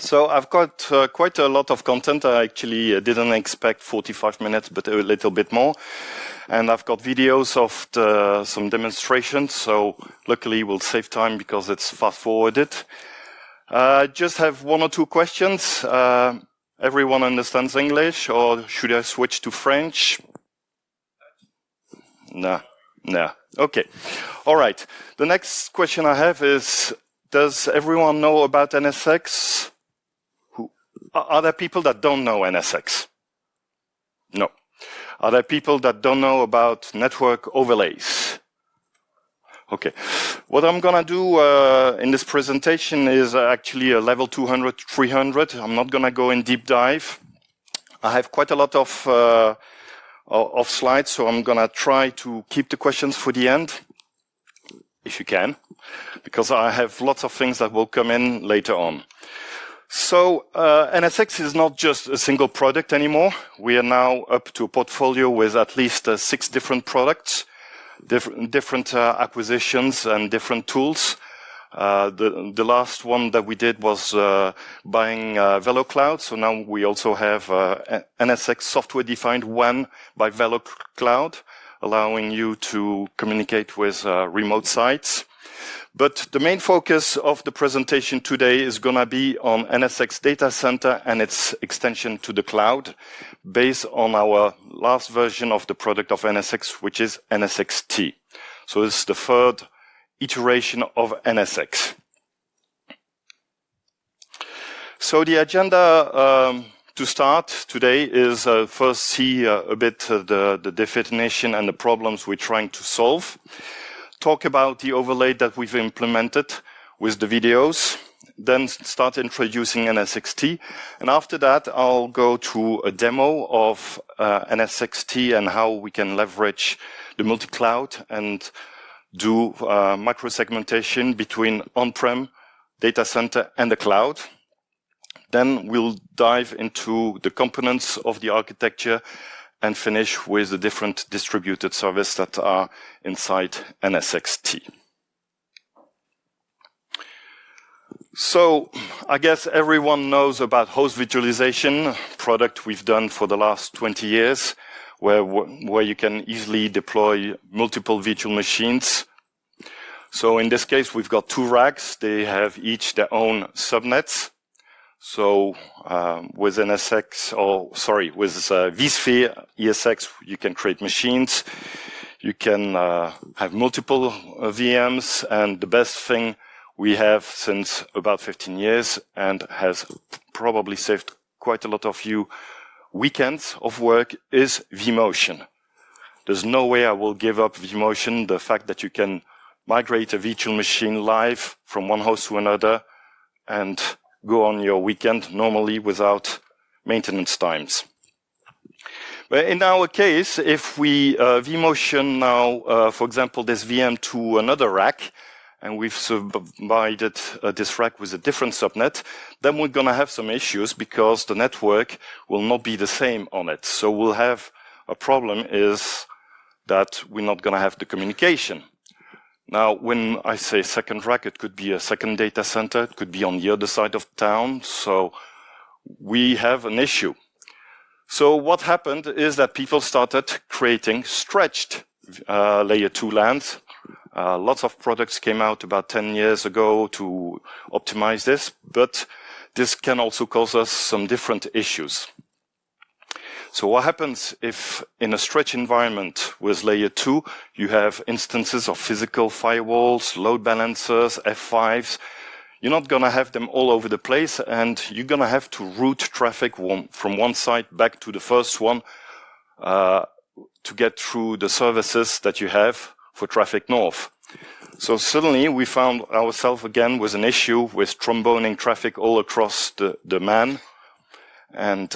So I've got quite a lot of content. I actually didn't expect 45 minutes, but a little bit more. And I've got videos of some demonstrations, so luckily we'll save time because it's fast-forwarded. Just have one or two questions. Everyone understands English, or should I switch to French? No. Okay. All right. The next question I have is, does everyone know about NSX? Are there people that don't know NSX? No. Are there people that don't know about network overlays? Okay. What I'm going to do in this presentation is actually a level 200, 300. I'm not going to go in deep dive. I have quite a lot of slides, so I'm going to try to keep the questions for the end, if you can, because I have lots of things that will come in later on. So NSX is not just a single product anymore. We are now up to a portfolio with at least 6 different products, different acquisitions and different tools. The last one that we did was buying VeloCloud. So now we also have NSX software-defined WAN by VeloCloud, allowing you to communicate with remote sites. But the main focus of the presentation today is going to be on NSX Data Center and its extension to the cloud, based on our last version of the product of NSX, which is NSX-T. So it's the third iteration of NSX. So the agenda to start today is first see a bit the definition and the problems we're trying to solve. Talk about the overlay that we've implemented with the videos, then start introducing NSX-T. And after that, I'll go to a demo of NSX-T and how we can leverage the multi-cloud and do micro-segmentation between on-prem, data center, and the cloud. Then we'll dive into the components of the architecture and finish with the different distributed services that are inside NSX-T. So I guess everyone knows about host virtualization, product we've done for the last 20 years, where you can easily deploy multiple virtual machines. So in this case, we've got 2 racks. They have each their own subnets. So with NSX, with vSphere ESX, you can create machines. You can have multiple VMs, and the best thing we have since about 15 years and has probably saved quite a lot of you weekends of work is vMotion. There's no way I will give up vMotion. The fact that you can migrate a virtual machine live from one host to another and go on your weekend normally without maintenance times. But in our case, if we vMotion now, for example, this VM to another rack, and we've subdivided this rack with a different subnet, then we're going to have some issues because the network will not be the same on it. So we'll have a problem is that we're not going to have the communication. Now, when I say second rack, it could be a second data center. It could be on the other side of town. So we have an issue. So what happened is that people started creating stretched layer 2 LANs. Lots of products came out about 10 years ago to optimize this, but this can also cause us some different issues. So what happens if in a stretch environment with layer 2, you have instances of physical firewalls, load balancers, F5s? You're not going to have them all over the place, and you're going to have to route traffic from one site back to the first one to get through the services that you have for traffic north. So suddenly we found ourselves again with an issue with tromboning traffic all across the MAN. And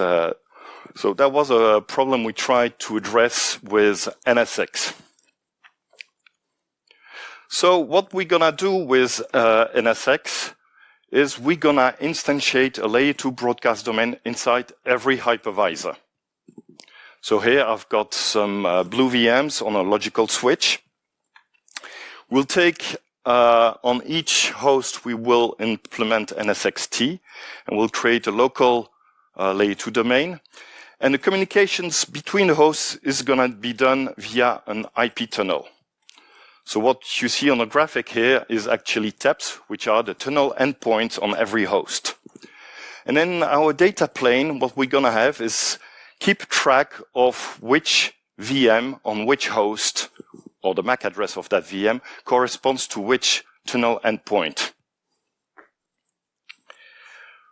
so that was a problem we tried to address with NSX. So what we're going to do with NSX is we're going to instantiate a layer 2 broadcast domain inside every hypervisor. So here I've got some blue VMs on a logical switch. We'll take on each host, we will implement NSX-T, and we'll create a local layer 2 domain. And the communications between the hosts is going to be done via an IP tunnel. So what you see on the graphic here is actually taps, which are the tunnel endpoints on every host. And then our data plane, what we're going to have is keep track of which VM on which host, or the MAC address of that VM, corresponds to which tunnel endpoint.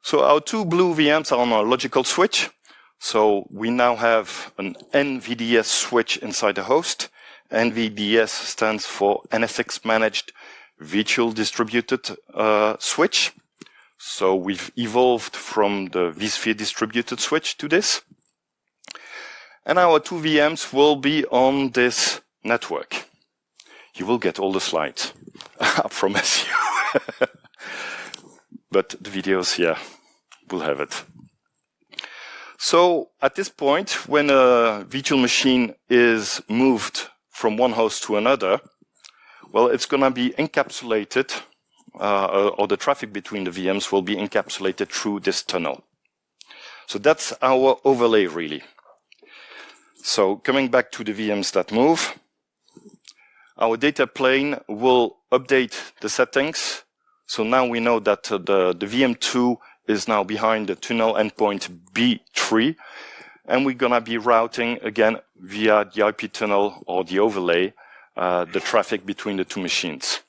So our two blue VMs are on a logical switch. So we now have an NVDS switch inside the host. NVDS stands for NSX Managed Virtual Distributed Switch. So we've evolved from the vSphere distributed switch to this. And our two VMs will be on this network. You will get all the slides, I promise you. But the videos, yeah, will have it. So at this point, when a virtual machine is moved from one host to another, well, it's going to be encapsulated, or the traffic between the VMs will be encapsulated through this tunnel. So that's our overlay, really. So coming back to the VMs that move, our data plane will update the settings. So now we know that the VM2 is now behind the tunnel endpoint B3, and we're going to be routing again via the IP tunnel or the overlay the traffic between the two machines.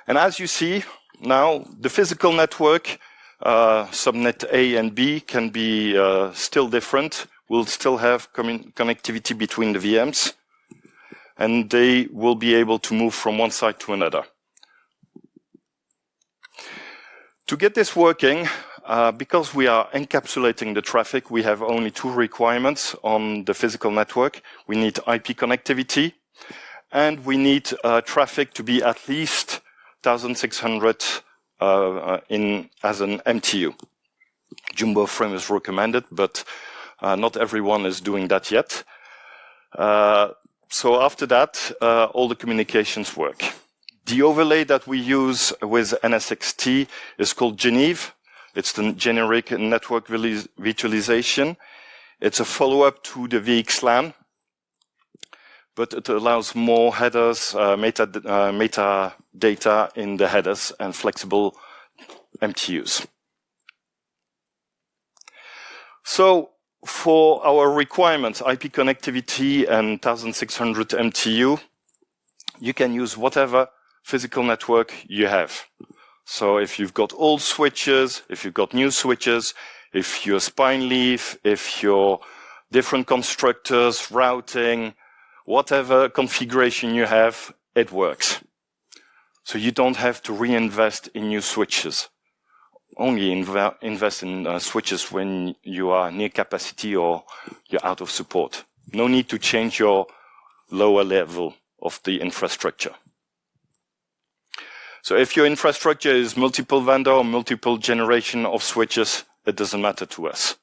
And as you see now, the physical network, subnet A and B, can be still different. We'll still have connectivity between the VMs, and they will be able to move from one side to another. To get this working, because we are encapsulating the traffic, we have only two requirements on the physical network. We need IP connectivity, and we need traffic to be at least 1600 as an MTU. Jumbo frame is recommended, but not everyone is doing that yet. So after that, all the communications work. The overlay that we use with NSX-T is called Geneve. It's the generic network virtualization. It's a follow-up to the VXLAN, but it allows more headers, metadata in the headers, and flexible MTUs. So for our requirements, IP connectivity and 1600 MTU, you can use whatever physical network you have. So if you've got old switches, if you've got new switches, if you're spine leaf, if you're different constructors, routing, whatever configuration you have, it works. So you don't have to reinvest in new switches. Only invest in switches when you are near capacity or you're out of support. No need to change your lower level of the infrastructure. So if your infrastructure is multiple vendor or multiple generation of switches, it doesn't matter to us,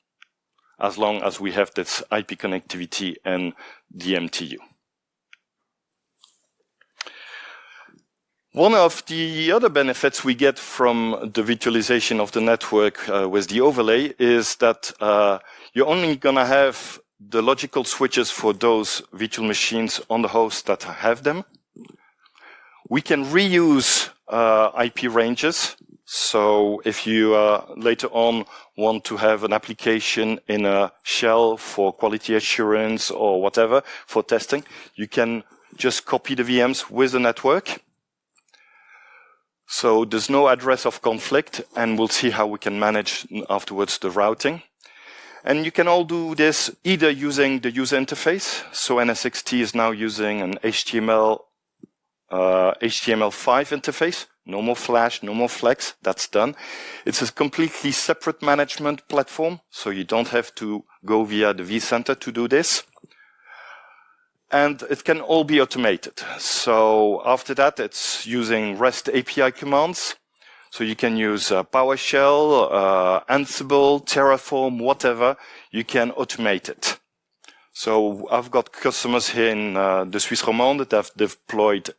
as long as we have this IP connectivity and the MTU. One of the other benefits we get from the virtualization of the network with the overlay is that you're only going to have the logical switches for those virtual machines on the host that have them. We can reuse IP ranges. So if you later on want to have an application in a shell for quality assurance or whatever for testing, you can just copy the VMs with the network. So there's no address of conflict, and we'll see how we can manage afterwards the routing. And you can all do this either using the user interface. So NSX-T is now using an HTML5 interface. No more Flash, no more Flex. That's done. It's a completely separate management platform, so you don't have to go via the vCenter to do this. And it can all be automated. So after that, it's using REST API commands. So you can use PowerShell, Ansible, Terraform, whatever. You can automate it. So I've got customers here in the Suisse romande that have deployed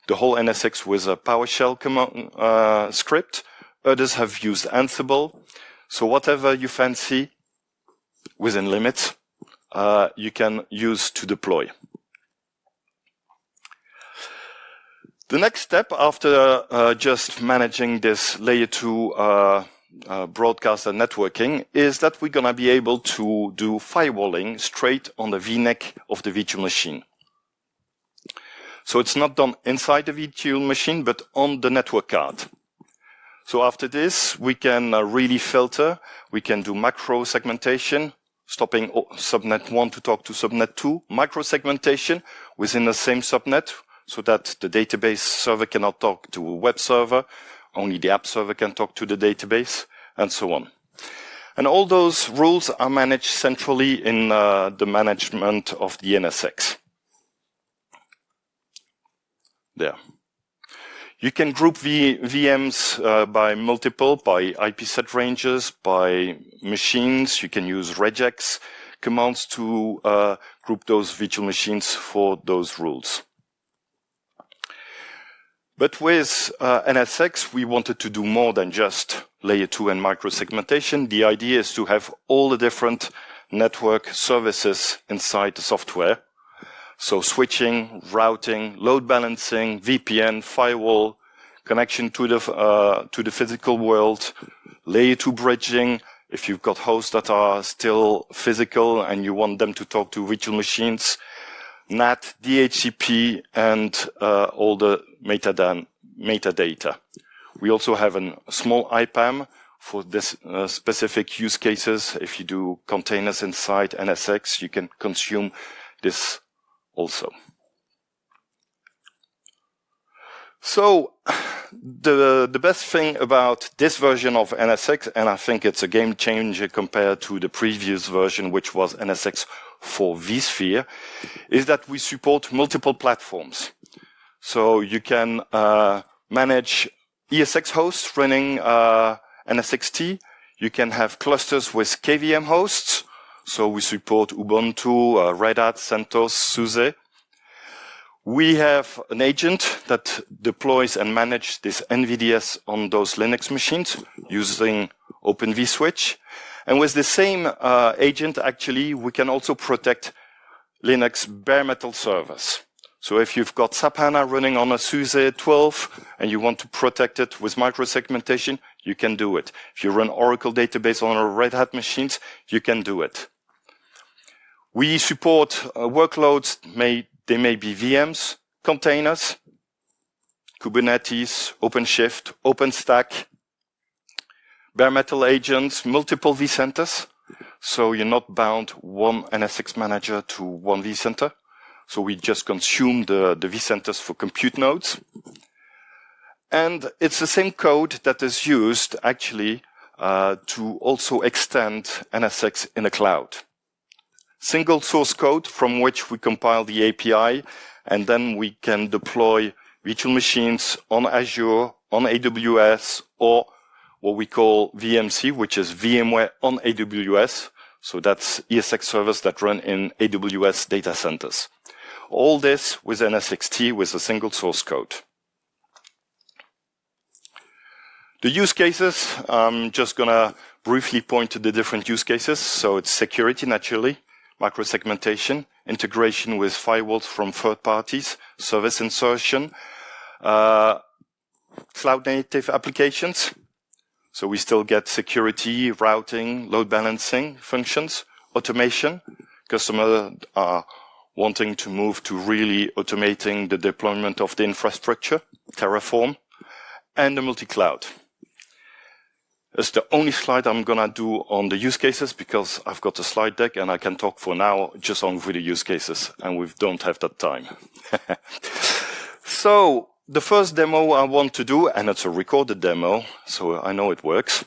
the whole NSX with a PowerShell script. Others have used Ansible. So whatever you fancy, within limits, you can use to deploy. The next step after just managing this layer 2 broadcast and networking is that we're going to be able to do firewalling straight on the VNet of the virtual machine. So it's not done inside the virtual machine, but on the network card. So after this, we can really filter. We can do macro segmentation, stopping subnet 1 to talk to subnet 2, micro segmentation within the same subnet, so that the database server cannot talk to a web server, only the app server can talk to the database, and so on. And all those rules are managed centrally in the management of the NSX. There. You can group VMs by multiple, by IP set ranges, by machines. You can use regex commands to group those virtual machines for those rules. But with NSX, we wanted to do more than just layer 2 and micro-segmentation. The idea is to have all the different network services inside the software. So switching, routing, load balancing, VPN, firewall, connection to the physical world, layer 2 bridging. If you've got hosts that are still physical and you want them to talk to virtual machines, NAT, DHCP, and all the metadata. We also have a small IPAM for this specific use cases. If you do containers inside NSX, you can consume this also. So the best thing about this version of NSX, and I think it's a game changer compared to the previous version, which was NSX for vSphere, is that we support multiple platforms. So you can manage ESX hosts running NSX-T. You can have clusters with KVM hosts. So we support Ubuntu, Red Hat, CentOS, SUSE. We have an agent that deploys and manages this NVDS on those Linux machines using Open vSwitch. And with the same agent, actually, we can also protect Linux bare metal servers. So if you've got SAP HANA running on a SUSE 12 and you want to protect it with micro-segmentation, you can do it. If you run Oracle database on a Red Hat machines, you can do it. We support workloads, they may be VMs, containers, Kubernetes, OpenShift, OpenStack, bare metal agents, multiple vCenters. So you're not bound one NSX manager to one vCenter. So we just consume the vCenters for compute nodes. And it's the same code that is used actually to also extend NSX in the cloud. Single source code from which we compile the API, and then we can deploy virtual machines on Azure, on AWS, or what we call VMC, which is VMware on AWS. So that's ESX servers that run in AWS data centers. All this with NSX-T with a single source code. The use cases, I'm just going to briefly point to the different use cases. So it's security, naturally, micro-segmentation, integration with firewalls from third parties, service insertion, cloud-native applications. So we still get security, routing, load balancing functions, automation. Customers are wanting to move to really automating the deployment of the infrastructure, Terraform, and the multi-cloud. It's the only slide I'm going to do on the use cases because I've got a slide deck and I can talk for now just on with the use cases, and we don't have that time. So the first demo I want to do, and it's a recorded demo, so I know it works,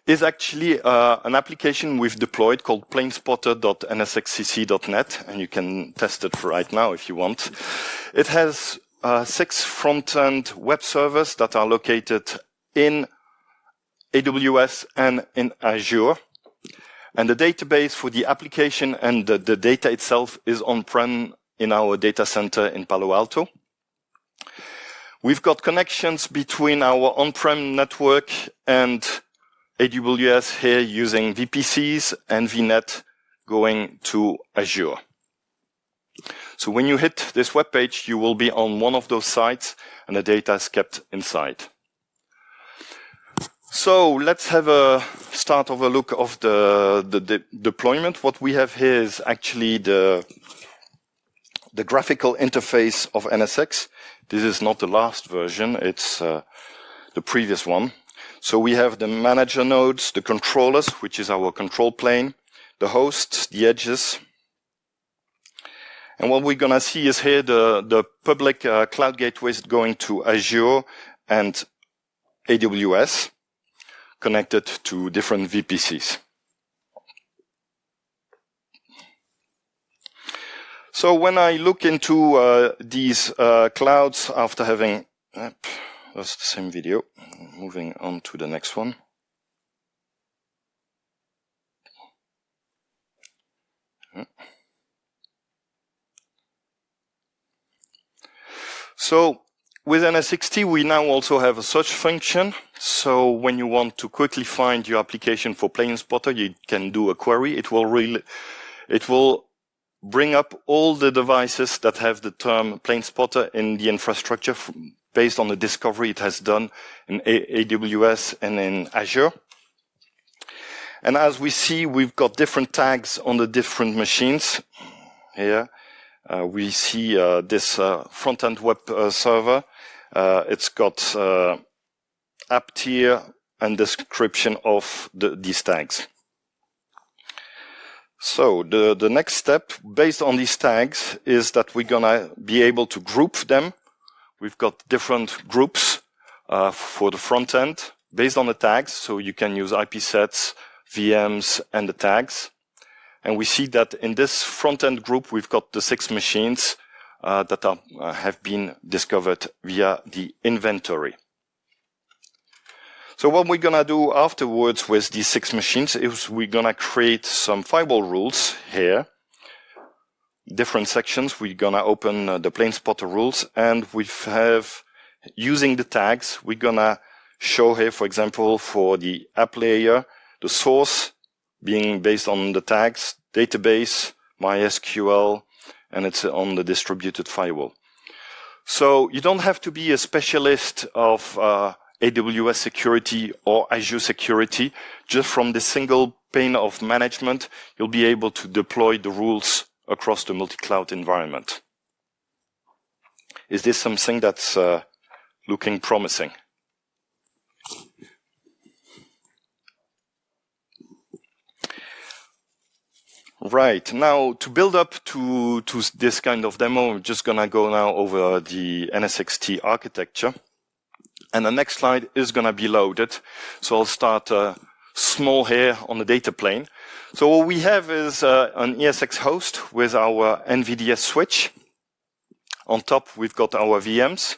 is actually an application we've deployed called planespotter.nsxcc.net, and you can test it right now if you want. It has 6 front-end web servers that are located in AWS and in Azure. And the database for the application and the data itself is on-prem in our data center in Palo Alto. We've got connections between our on-prem network and AWS here using VPCs and VNet going to Azure. So when you hit this web page, you will be on one of those sites and the data is kept inside. So let's have a start of a look of the deployment. What we have here is actually the graphical interface of NSX. This is not the last version, it's the previous one. So we have the manager nodes, the controllers, which is our control plane, the hosts, the edges. And what we're going to see is here the public cloud gateways going to Azure and AWS, connected to different VPCs. So when I look into these clouds after having, that's the same video, moving on to the next one. So with NSX-T, we now also have a search function. So when you want to quickly find your application for Plane Spotter, you can do a query. It will bring up all the devices that have the term Plane Spotter in the infrastructure based on the discovery it has done in AWS and in Azure. And as we see, we've got different tags on the different machines. Here we see this front-end web server. It's got app tier and description of these tags. So the next step based on these tags is that we're gonna be able to group them. We've got different groups for the front end based on the tags. So you can use IP sets, VMs, and the tags. And we see that in this front end group, we've got the 6 machines that have been discovered via the inventory. So what we're gonna do afterwards with these 6 machines is we're gonna create some firewall rules here. Different sections. We're gonna open the Plane Spotter rules, and we have, using the tags, we're gonna show here, for example, for the app layer, the source being based on the tags, database, MySQL, and it's on the distributed firewall. So you don't have to be a specialist of AWS security or Azure security. Just from the single pane of management, you'll be able to deploy the rules across the multi-cloud environment. Is this something that's looking promising? Right, now to build up to this kind of demo, I'm just gonna go now over the NSXT architecture. And the next slide is gonna be loaded. So I'll start small here on the data plane. So what we have is an ESX host with our NVDS switch. On top, we've got our VMs.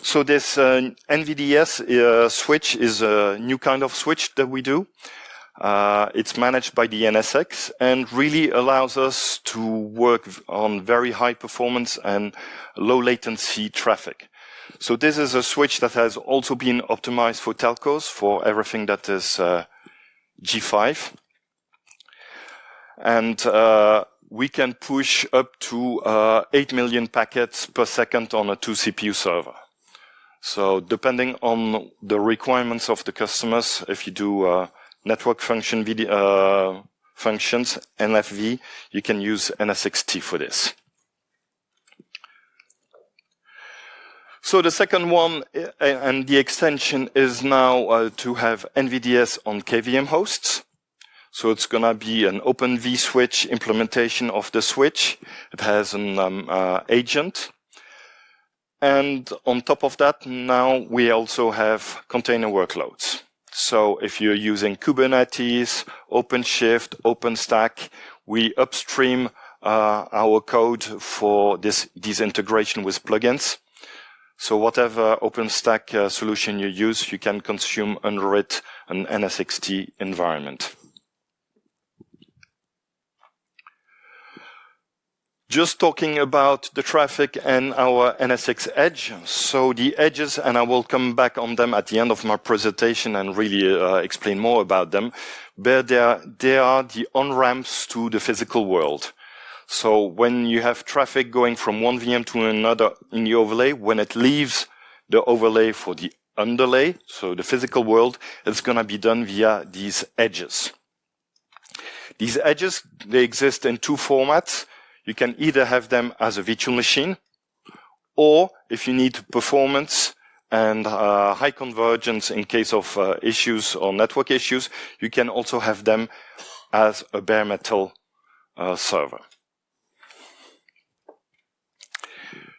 So this NVDS switch is a new kind of switch that we do. It's managed by the NSX and really allows us to work on very high performance and low latency traffic. So this is a switch that has also been optimized for telcos, for everything that is G5. And we can push up to 8 million packets per second on a 2 CPU server. So depending on the requirements of the customers, if you do network function functions, NFV, you can use NSX-T for this. So the second one and the extension is now to have NVDS on KVM hosts. So it's gonna be an Open vSwitch implementation of the switch. It has an agent. And on top of that, now we also have container workloads. So if you're using Kubernetes, OpenShift, OpenStack, we upstream our code for these integration with plugins. So whatever OpenStack solution you use, you can consume under it an NSX-T environment. Just talking about the traffic and our NSX edge. So the edges, and I will come back on them at the end of my presentation and really explain more about them, but they are the on-ramps to the physical world. So when you have traffic going from one VM to another in the overlay, when it leaves the overlay for the underlay, so the physical world, it's going to be done via these edges. These edges, they exist in two formats. You can either have them as a virtual machine, or if you need performance and high convergence in case of issues or network issues, you can also have them as a bare metal server.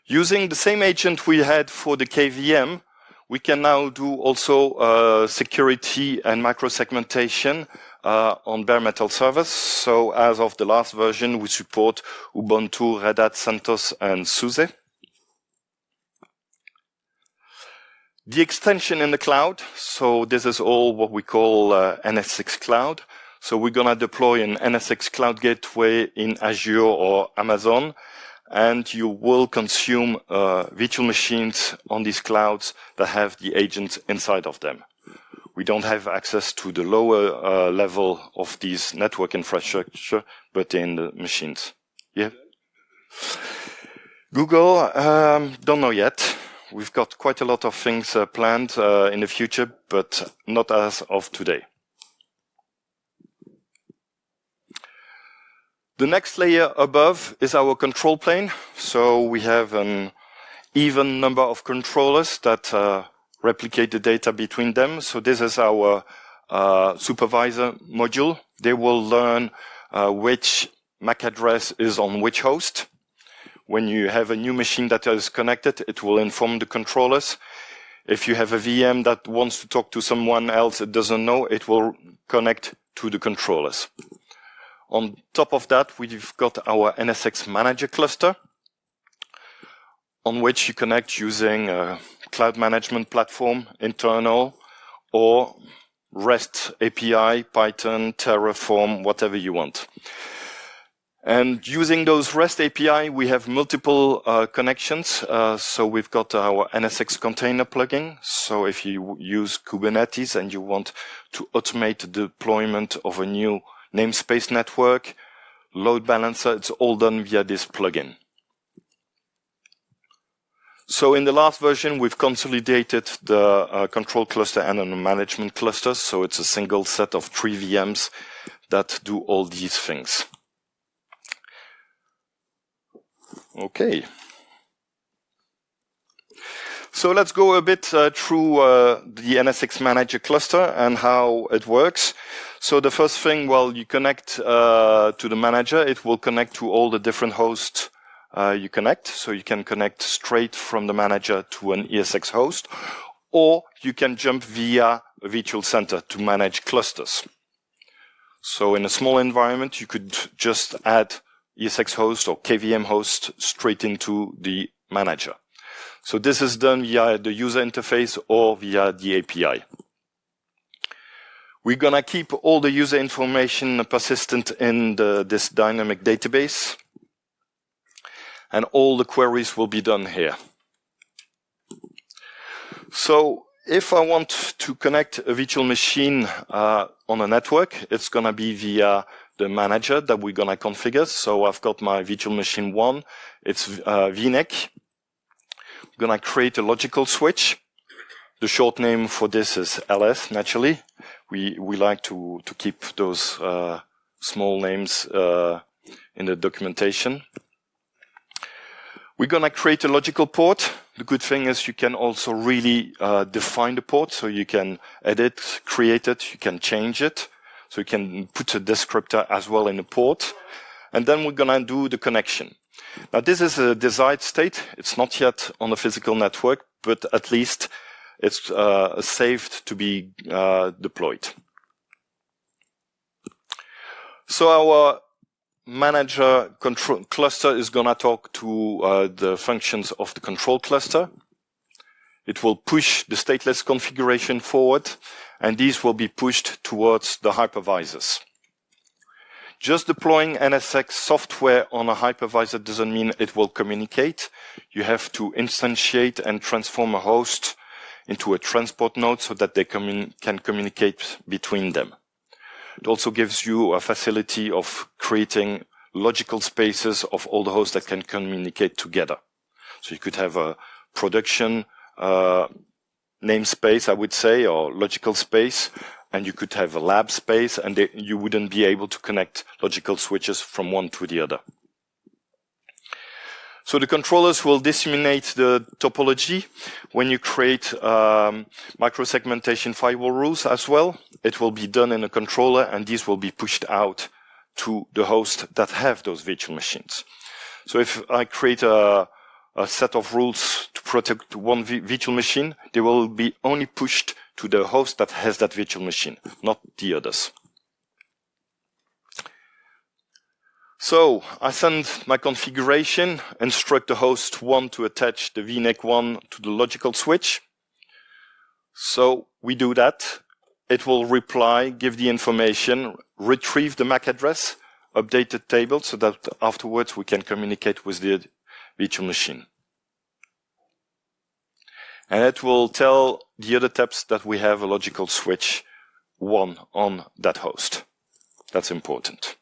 Using the same agent we had for the KVM, we can now do also security and microsegmentation on bare metal servers. So as of the last version, we support Ubuntu, Red Hat, CentOS, and SUSE. The extension in the cloud. So this is all what we call NSX Cloud. So we're going to deploy an NSX Cloud Gateway in Azure or Amazon, and you will consume virtual machines on these clouds that have the agents inside of them. We don't have access to the lower level of these network infrastructure, but in the machines. Yeah. Google, don't know yet. We've got quite a lot of things planned in the future, but not as of today. The next layer above is our control plane. So we have an even number of controllers that replicate the data between them. So this is our supervisor module. They will learn which MAC address is on which host. When you have a new machine that is connected, it will inform the controllers. If you have a VM that wants to talk to someone else it doesn't know, it will connect to the controllers. On top of that, we've got our NSX Manager cluster, on which you connect using a cloud management platform, internal, or REST API, Python, Terraform, whatever you want. And using those REST API, we have multiple connections. So we've got our NSX container plugin. So if you use Kubernetes and you want to automate the deployment of a new namespace network, load balancer, it's all done via this plugin. So in the last version, we've consolidated the control cluster and the management cluster. So it's a single set of 3 VMs that do all these things. Okay. So let's go a bit through the NSX Manager cluster and how it works. So the first thing, well, you connect to the manager. It will connect to all the different hosts you connect. So you can connect straight from the manager to an ESX host, or you can jump via a virtual center to manage clusters. So in a small environment, you could just add ESX host or KVM host straight into the manager. So this is done via the user interface or via the API. We're going to keep all the user information persistent in this dynamic database, and all the queries will be done here. So if I want to connect a virtual machine on a network, it's going to be via the manager that we're going to configure. So I've got my virtual machine 1. It's VNIC. I'm going to create a logical switch. The short name for this is LS, naturally. We like to keep those small names in the documentation. We're going to create a logical port. The good thing is you can also really define the port, so you can edit, create it, you can change it. So you can put a descriptor as well in the port. And then we're going to do the connection. Now this is a desired state. It's not yet on the physical network, but at least it's saved to be deployed. So our manager control cluster is going to talk to the functions of the control cluster. It will push the stateless configuration forward, and these will be pushed towards the hypervisors. Just deploying NSX software on a hypervisor doesn't mean it will communicate. You have to instantiate and transform a host into a transport node so that they can communicate between them. It also gives you a facility of creating logical spaces of all the hosts that can communicate together. So you could have a production namespace, I would say, or logical space, and you could have a lab space, and you wouldn't be able to connect logical switches from one to the other. So the controllers will disseminate the topology. When you create microsegmentation firewall rules as well, it will be done in a controller, and these will be pushed out to the hosts that have those virtual machines. So if I create a set of rules to protect one virtual machine, they will be only pushed to the host that has that virtual machine, not the others. So I send my configuration, instruct the host 1 to attach the VNIC 1 to the logical switch. So we do that. It will reply, give the information, retrieve the MAC address, update the table so that afterwards we can communicate with the virtual machine. And it will tell the other tabs that we have a logical switch 1 on that host. That's important.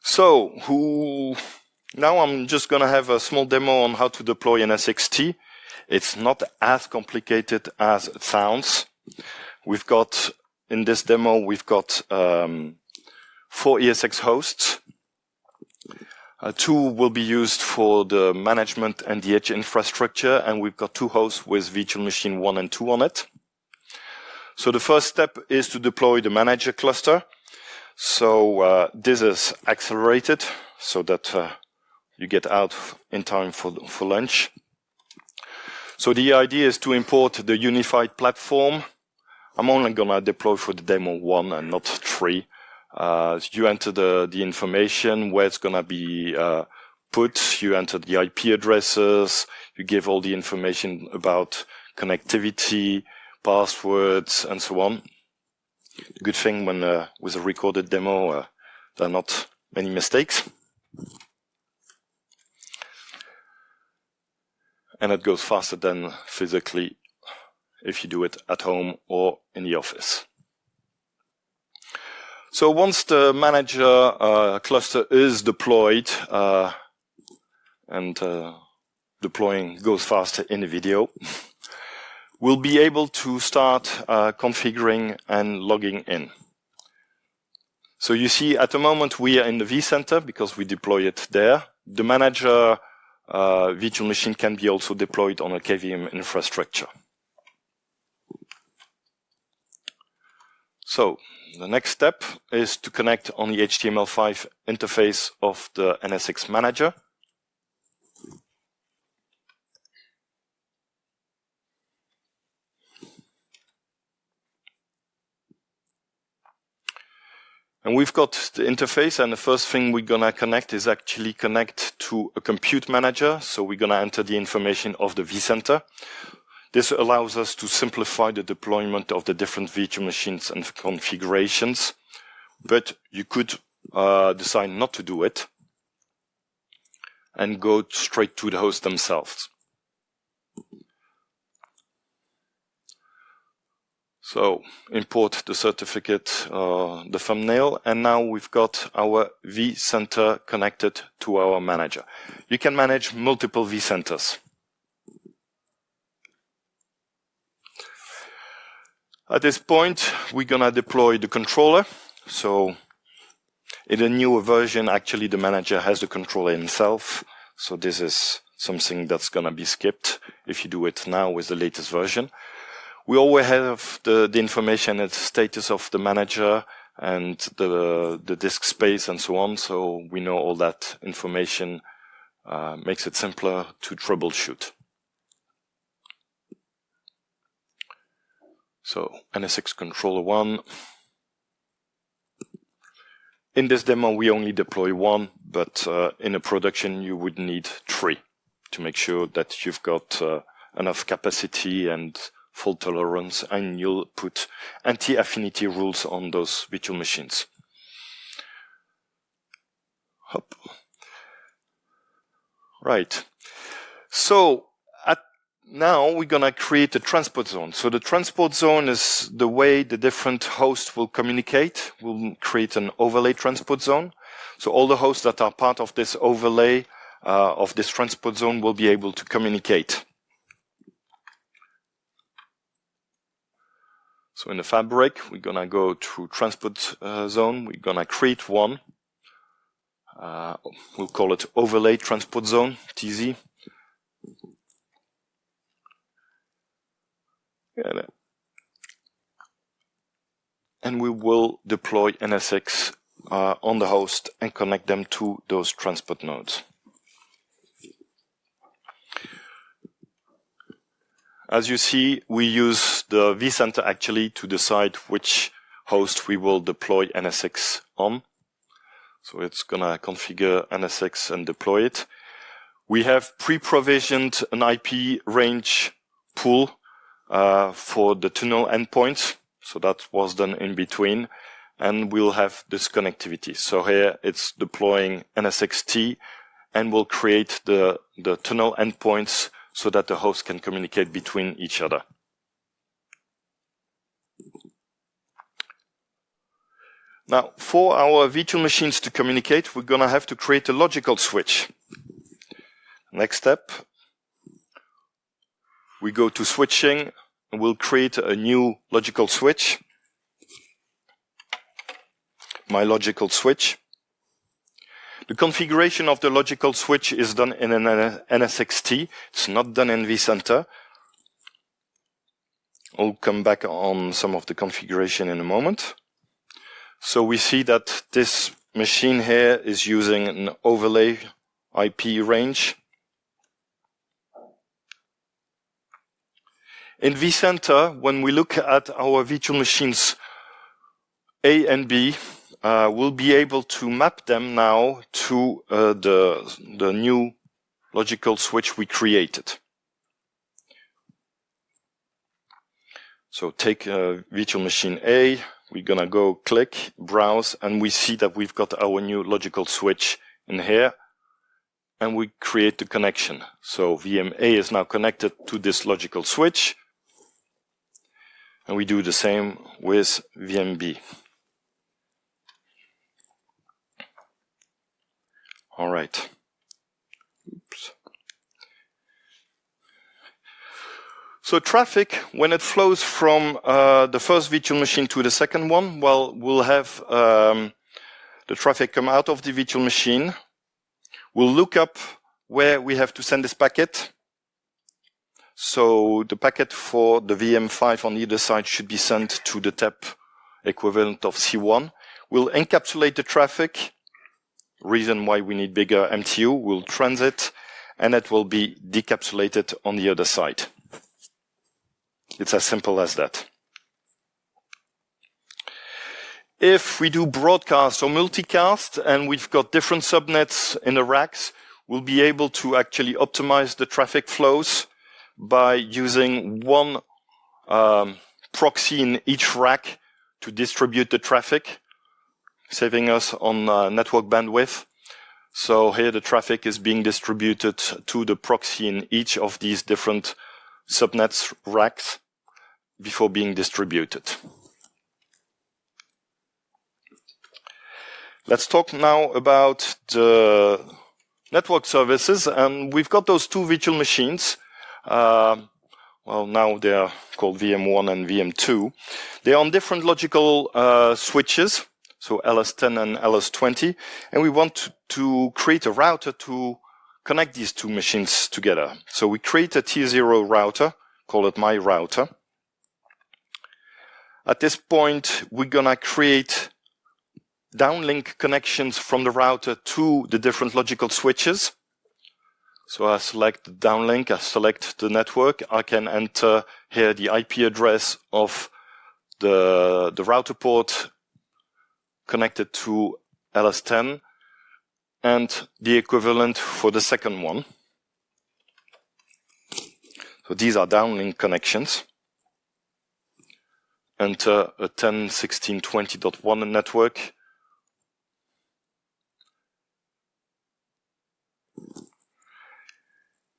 So, now I'm just going to have a small demo on how to deploy NSX-T. It's not as complicated as it sounds. We've got, in this demo, we've got 4 ESX hosts. 2 will be used for the management and the edge infrastructure, and we've got 2 hosts with virtual machine 1 and 2 on it. So the first step is to deploy the manager cluster. So this is accelerated so that you get out in time for lunch. So the idea is to import the unified platform. I'm only going to deploy for the demo 1 and not 3. You enter the information, where it's going to be put. You enter the IP addresses. You give all the information about connectivity, passwords, and so on. Good thing when with a recorded demo, there are not many mistakes. And it goes faster than physically if you do it at home or in the office. So once the manager cluster is deployed, and deploying goes faster in the video, we'll be able to start configuring and logging in. So you see at the moment we are in the vCenter because we deploy it there. The manager virtual machine can be also deployed on a KVM infrastructure. So the next step is to connect on the HTML5 interface of the NSX Manager. And we've got the interface, and the first thing we're going to connect is actually connect to a compute manager. So we're going to enter the information of the vCenter. This allows us to simplify the deployment of the different virtual machines and configurations. But you could decide not to do it and go straight to the host themselves. So import the certificate, the thumbnail, and now we've got our vCenter connected to our manager. You can manage multiple vCenters. At this point, we're gonna deploy the controller. So in a newer version, actually the manager has the controller himself. So this is something that's gonna be skipped if you do it now with the latest version. We always have the information and the status of the manager and the disk space and so on. So we know all that information makes it simpler to troubleshoot. So NSX controller 1. In this demo, we only deploy 1, but in a production, you would need 3 to make sure that you've got enough capacity and fault tolerance, and you'll put anti-affinity rules on those virtual machines. Hop. Right. So now we're going to create a transport zone. So the transport zone is the way the different hosts will communicate. We'll create an overlay transport zone. So all the hosts that are part of this overlay of this transport zone will be able to communicate. So in the fabric, we're going to go to transport zone. We're going to create one. We'll call it overlay transport zone, TZ. And we will deploy NSX on the host and connect them to those transport nodes. As you see, we use the vCenter actually to decide which host we will deploy NSX on. So it's going to configure NSX and deploy it. We have pre-provisioned an IP range pool for the tunnel endpoints. So that was done in between. And we'll have this connectivity. So here it's deploying NSX-T and we'll create the tunnel endpoints so that the host can communicate between each other. Now, for our virtual machines to communicate, we're going to have to create a logical switch. Next step, we go to switching and we'll create a new logical switch. My logical switch. The configuration of the logical switch is done in an NSX-T. It's not done in vCenter. I'll come back on some of the configuration in a moment. So we see that this machine here is using an overlay IP range. In vCenter, when we look at our virtual machines A and B, we'll be able to map them now to the new logical switch we created. So take virtual machine A, we're going to go click, browse, and we see that we've got our new logical switch in here, and we create the connection. So VM A is now connected to this logical switch, and we do the same with VM B. All right. Oops. So traffic, when it flows from the first virtual machine to the second one, well, we'll have the traffic come out of the virtual machine. We'll look up where we have to send this packet. So the packet for the VM5 on either side should be sent to the TEP equivalent of C1. We'll encapsulate the traffic. Reason why we need bigger MTU. We'll transit, and it will be decapsulated on the other side. It's as simple as that. If we do broadcast or multicast, and we've got different subnets in the racks, we'll be able to actually optimize the traffic flows by using one proxy in each rack to distribute the traffic, saving us on network bandwidth. So here the traffic is being distributed to the proxy in each of these different subnets racks before being distributed. Let's talk now about the network services, and we've got those two virtual machines. Well, now they are called VM1 and VM2. They're on different logical switches, so LS10 and LS20, and we want to create a router to connect these two machines together. So we create a tier 0 router, call it my router. At this point, we're gonna create downlink connections from the router to the different logical switches. So I select the downlink, I select the network, I can enter here the IP address of the router port connected to LS10 and the equivalent for the second one. So these are downlink connections. enter a 10.16.20.1 network.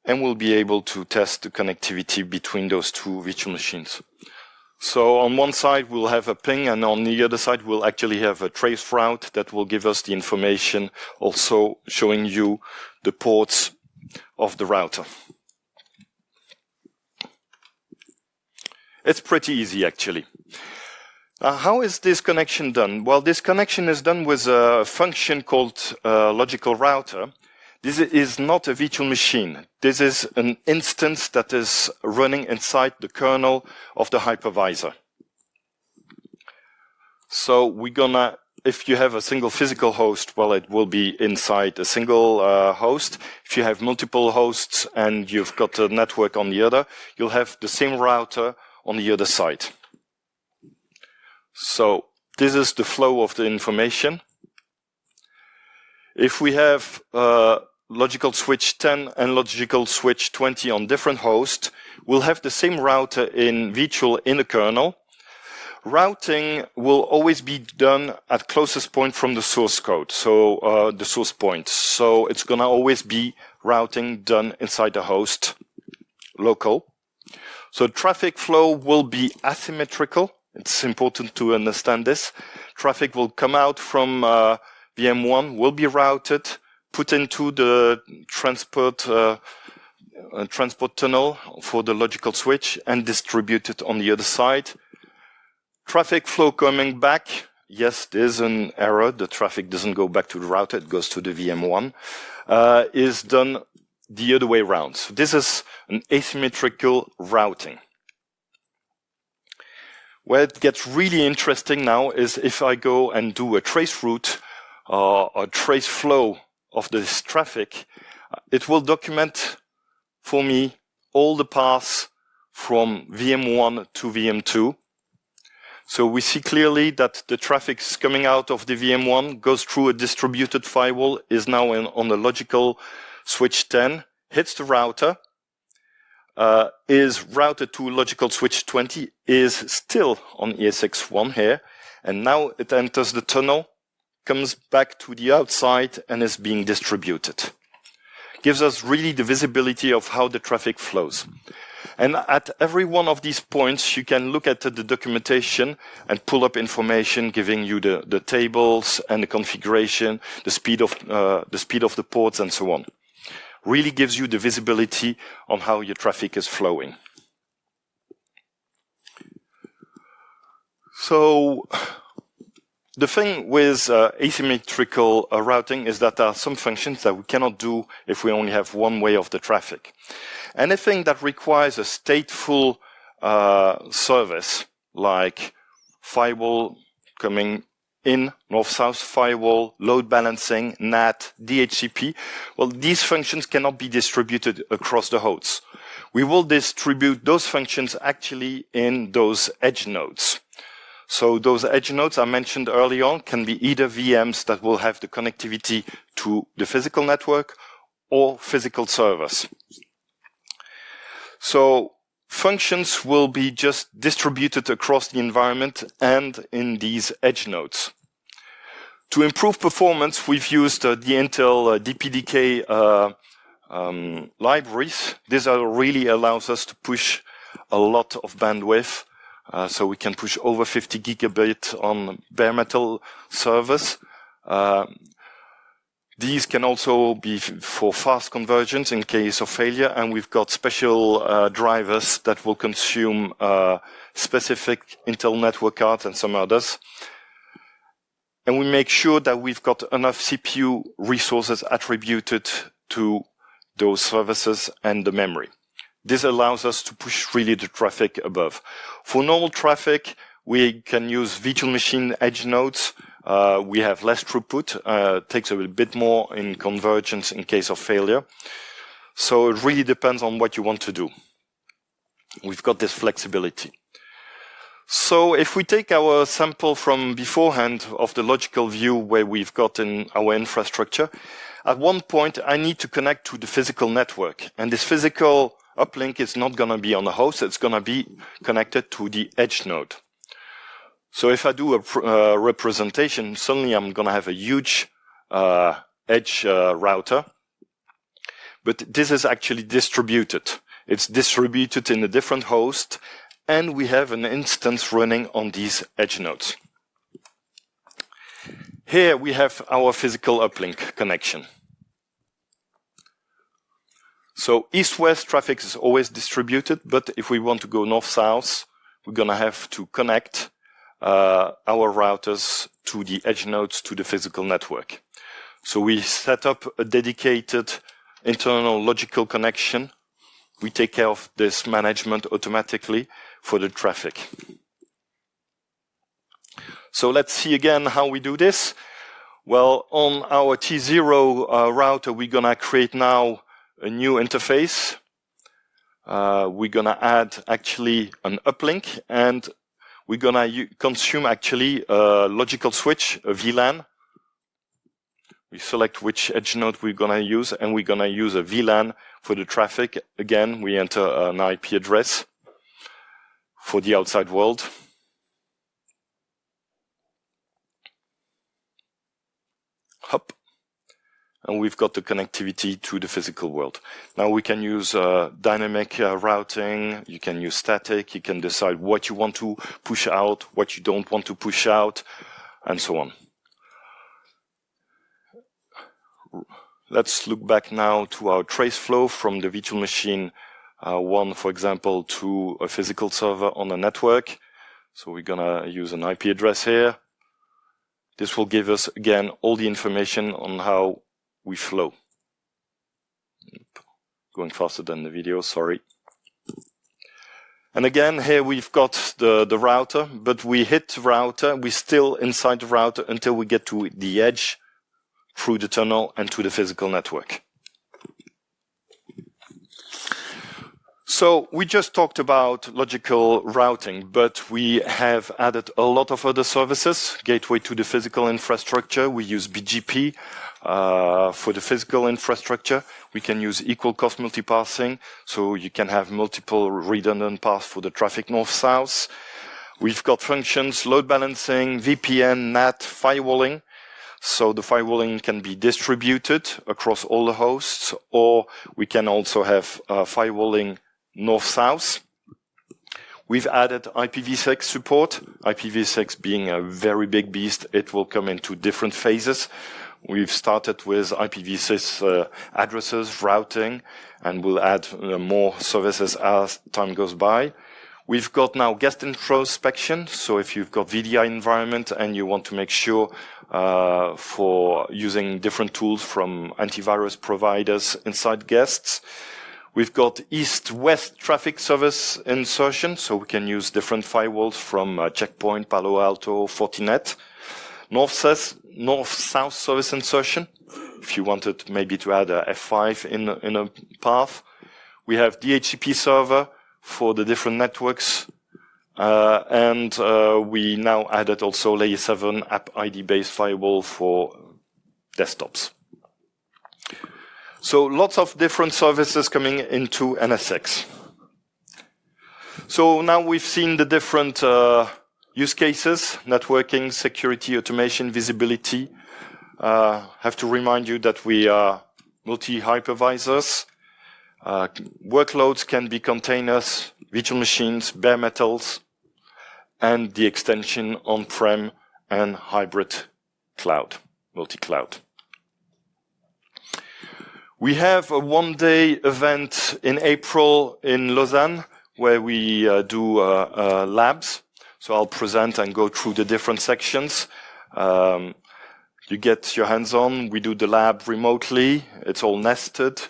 And we'll be able to test the connectivity between those two virtual machines. So on one side, we'll have a ping, and on the other side, we'll actually have a trace route that will give us the information, also showing you the ports of the router. It's pretty easy, actually. How is this connection done? Well, this connection is done with a function called logical router. This is not a virtual machine. This is an instance that is running inside the kernel of the hypervisor. So we're gonna, if you have a single physical host, well, it will be inside a single host. If you have multiple hosts and you've got a network on the other, you'll have the same router on the other side. So this is the flow of the information. If we have logical switch 10 and logical switch 20 on different hosts, we'll have the same router in virtual in the kernel. Routing will always be done at closest point from the source code, so the source point. So it's gonna always be routing done inside the host, local. So traffic flow will be asymmetrical. It's important to understand this. Traffic will come out from VM1, will be routed, put into the transport tunnel for the logical switch, and distributed on the other side. Traffic flow coming back. Yes, there's an error. The traffic doesn't go back to the router. It goes to the VM1. Is done the other way around. So this is an asymmetrical routing. Where it gets really interesting now is if I go and do a trace route or a trace flow of this traffic, it will document for me all the paths from VM1 to VM2. So we see clearly that the traffic is coming out of the VM1, goes through a distributed firewall, is now on the logical switch 10, hits the router, is routed to logical switch 20, is still on ESX1 here, and now it enters the tunnel, comes back to the outside, and is being distributed. Gives us really the visibility of how the traffic flows. And at every one of these points, you can look at the documentation and pull up information, giving you the tables and the configuration, the speed of the ports, and so on. Really gives you the visibility on how your traffic is flowing. So the thing with asymmetrical routing is that there are some functions that we cannot do if we only have one way of the traffic. Anything that requires a stateful service, like firewall coming in, north-south firewall, load balancing, NAT, DHCP, well, these functions cannot be distributed across the hosts. We will distribute those functions actually in those edge nodes. So those edge nodes I mentioned early on can be either VMs that will have the connectivity to the physical network or physical servers. So functions will be just distributed across the environment and in these edge nodes. To improve performance, we've used the Intel DPDK libraries. This really allows us to push a lot of bandwidth. So we can push over 50 gigabit on bare metal servers. These can also be for fast convergence in case of failure, and we've got special drivers that will consume specific Intel network cards and some others. And we make sure that we've got enough CPU resources attributed to those services and the memory. This allows us to push really the traffic above. For normal traffic, we can use virtual machine edge nodes. We have less throughput, takes a little bit more in convergence in case of failure. So it really depends on what you want to do. We've got this flexibility. So if we take our sample from beforehand of the logical view where we've got in our infrastructure, at one point I need to connect to the physical network. And this physical uplink is not going to be on the host, it's going to be connected to the edge node. So if I do a representation, suddenly I'm going to have a huge edge router. But this is actually distributed. It's distributed in a different host, and we have an instance running on these edge nodes. Here we have our physical uplink connection. So east-west traffic is always distributed, but if we want to go north-south, we're going to have to connect our routers to the edge nodes to the physical network. So we set up a dedicated internal logical connection. We take care of this management automatically for the traffic. So let's see again how we do this. Well, on our T0 router, we're going to create now a new interface. We're going to add actually an uplink, and we're going to consume actually a logical switch, a VLAN. We select which edge node we're going to use, and we're going to use a VLAN for the traffic. Again, we enter an IP address for the outside world. Hop. And we've got the connectivity to the physical world. Now we can use dynamic routing, you can use static, you can decide what you want to push out, what you don't want to push out, and so on. Let's look back now to our trace flow from the virtual machine 1, for example, to a physical server on a network. So we're going to use an IP address here. This will give us, again, all the information on how we flow. Going faster than the video, sorry. And again, here we've got the router, but we hit the router, we're still inside the router until we get to the edge, through the tunnel and to the physical network. So we just talked about logical routing, but we have added a lot of other services. Gateway to the physical infrastructure. We use BGP for the physical infrastructure. We can use equal cost multipassing, so you can have multiple redundant paths for the traffic north-south. We've got functions, load balancing, VPN, NAT, firewalling. So the firewalling can be distributed across all the hosts, or we can also have firewalling north-south. We've added IPv6 support. IPv6 being a very big beast, it will come into different phases. We've started with IPv6 addresses, routing, and we'll add more services as time goes by. We've got now guest introspection. So if you've got VDI environment and you want to make sure for using different tools from antivirus providers inside guests. We've got east-west traffic service insertion, so we can use different firewalls from Checkpoint, Palo Alto, Fortinet. North-south service insertion, if you wanted maybe to add a F5 in a path. We have DHCP server for the different networks. And we now added also layer 7 app ID-based firewall for desktops. So lots of different services coming into NSX. So now we've seen the different use cases, networking, security, automation, visibility. Have to remind you that we are multi-hypervisors. Workloads can be containers, virtual machines, bare metals, and the extension on-prem and hybrid cloud, multi-cloud. We have a one-day event in April in Lausanne where we do labs. So I'll present and go through the different sections. You get your hands on. We do the lab remotely. It's all nested.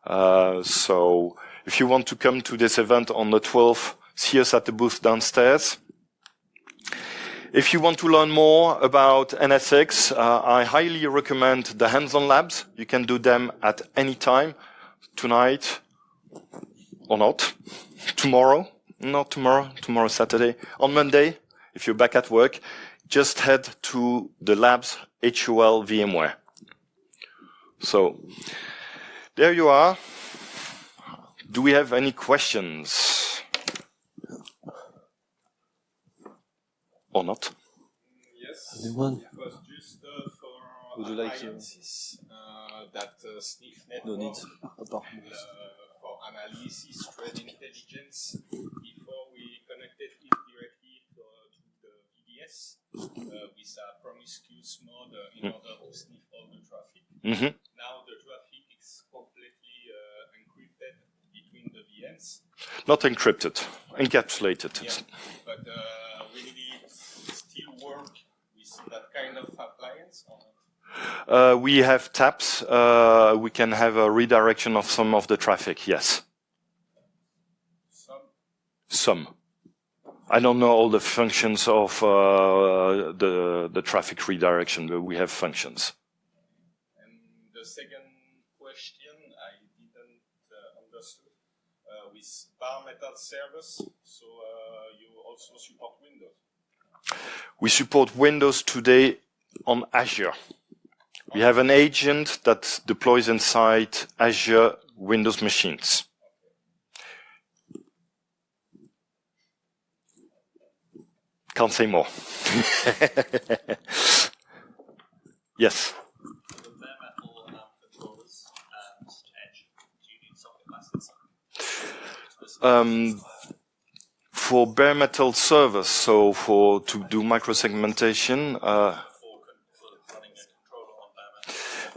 So if you want to come to this event on the 12th, see us at the booth downstairs. If you want to learn more about NSX, I highly recommend the hands-on labs. You can do them at any time, tonight or not, tomorrow, not tomorrow, tomorrow Saturday, on Monday, if you're back at work, just head to the labs HUL VMware. So there you are. Do we have any questions? or not? Yes, it was just for appliances that SniffNet no needs. for analysis, threat intelligence. Before we connected it directly to the VDS with a promiscuous mode in order to sniff all the traffic. Now the traffic is completely encrypted between the VMs. Not encrypted, encapsulated. Yeah, but will it still work with that kind of appliance or not? We have taps. We can have a redirection of some of the traffic, yes. Some. I don't know all the functions of the traffic redirection, but we have functions. And the second question I didn't understand with bare metal servers. So you also support Windows? We support Windows today on Azure. We have an agent that deploys inside Azure Windows machines. Can't say more. Yes. For bare metal controllers and Edge, do you need socket licensing? For bare metal servers, so to do microsegmentation,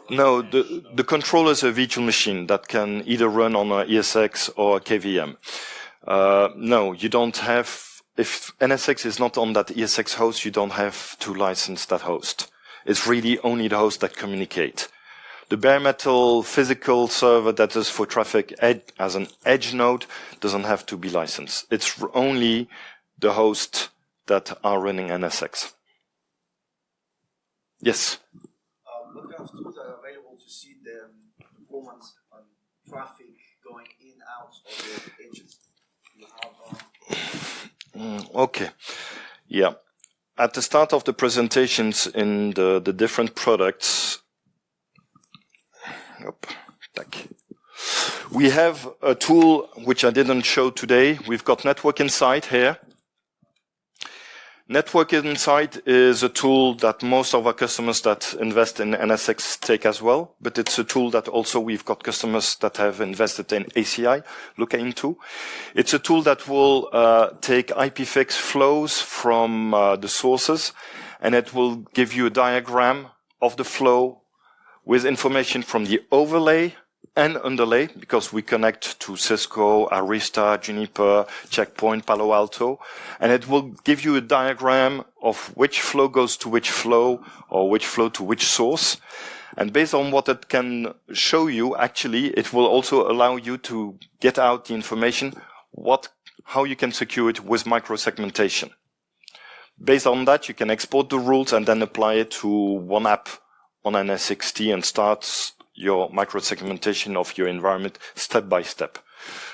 no, the controller is a virtual machine that can either run on a ESX or a KVM. No, you don't have. If NSX is not on that ESX host, you don't have to license that host. It's really only the host that communicate. The bare metal physical server that is for traffic as an edge node doesn't have to be licensed. It's only the hosts that are running NSX. Yes? What kind of tools are available to see the performance on traffic going in, out of the edges? Okay. Yeah. At the start of the presentations in the different products, we have a tool which I didn't show today. We've got Network Insight here. Network Insight is a tool that most of our customers that invest in NSX take as well, but it's a tool that also we've got customers that have invested in ACI look into. It's a tool that will take IPFix flows from the sources, and it will give you a diagram of the flow with information from the overlay and underlay, because we connect to Cisco, Arista, Juniper, Checkpoint, Palo Alto, and it will give you a diagram of which flow goes to which flow or which flow to which source. And based on what it can show you, actually, it will also allow you to get out the information, how you can secure it with microsegmentation. Based on that, you can export the rules and then apply it to one app on NSX-T and start your microsegmentation of your environment step by step.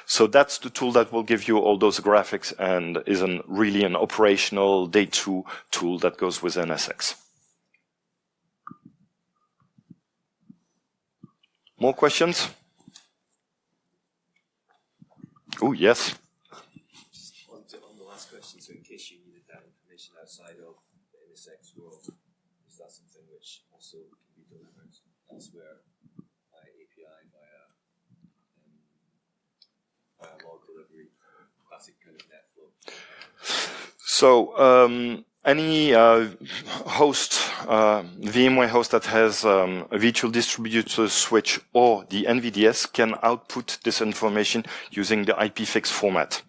So that's the tool that will give you all those graphics and is really an operational day 2 tool that goes with NSX. More questions? Oh, yes. On the last question, so in case you needed that information outside of the NSX world, is that something which also can be delivered elsewhere via API, via log delivery, classic kind of net flow? So any host, VMware host that has a virtual distributed switch or the NVDS can output this information using the IPFix format.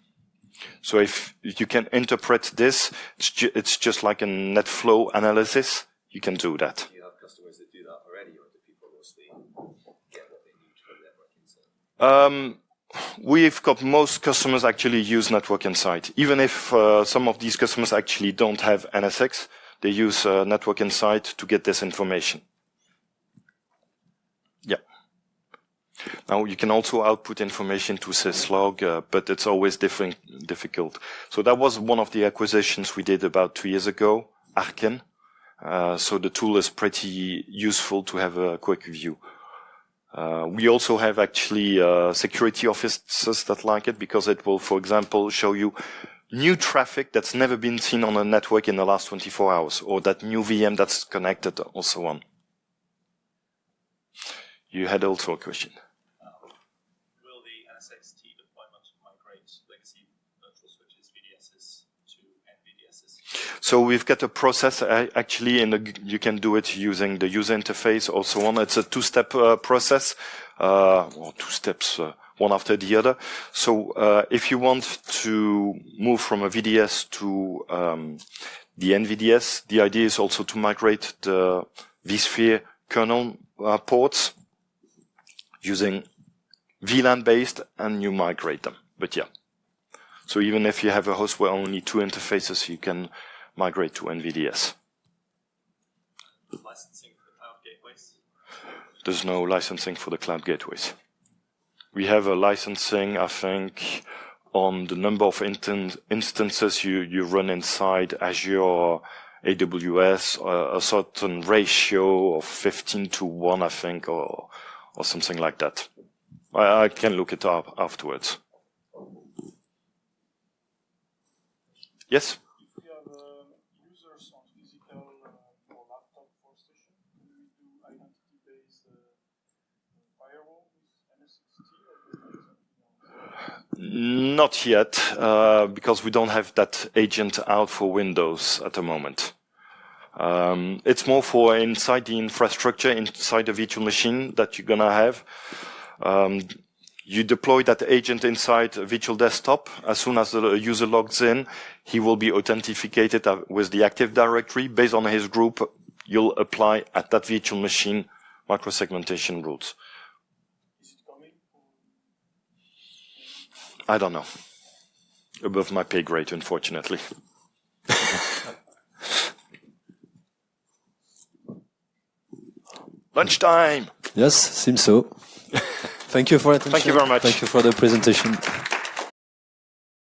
So if you can interpret this, it's just like a net flow analysis. You can do that. Do you have customers that do that already, or do people mostly get what they need from Network Insight? We've got most customers actually use Network Insight. Even if some of these customers actually don't have NSX, they use Network Insight to get this information. Yeah. Now you can also output information to syslog, but it's always difficult. So that was one of the acquisitions we did about 2 years ago, Arken. So the tool is pretty useful to have a quick view. We also have actually security officers that like it because it will, for example, show you new traffic that's never been seen on a network in the last 24 hours, or that new VM that's connected, or so on. You had also a question. Will the NSX-T deployment migrate legacy virtual switches, VDSs, to NVDSs? So we've got a process actually, you can do it using the user interface or so on. It's a two-step process, or two steps, one after the other. So if you want to move from a VDS to the NVDS, the idea is also to migrate the vSphere kernel ports using VLAN based, and you migrate them. But yeah. So even if you have a host where only two interfaces, you can migrate to NVDS. Licensing for the cloud gateways? There's no licensing for the cloud gateways. We have a licensing, I think, on the number of instances you run inside Azure or AWS, a certain ratio of 15:1, I think, or something like that. I can look it up afterwards. Yes? If we have users on physical or laptop workstation, can we do identity-based firewall with NSX-T, or do we do something else? Not yet, because we don't have that agent out for Windows at the moment. It's more for inside the infrastructure, inside the virtual machine that you're gonna have. You deploy that agent inside a virtual desktop. As soon as the user logs in, he will be authenticated with the Active Directory. Based on his group, you'll apply at that virtual machine microsegmentation rules. Is it coming? I don't know. Above my pay grade, unfortunately. Lunchtime! Yes, seems so. Thank you for attention. Thank you very much. Thank you for the presentation.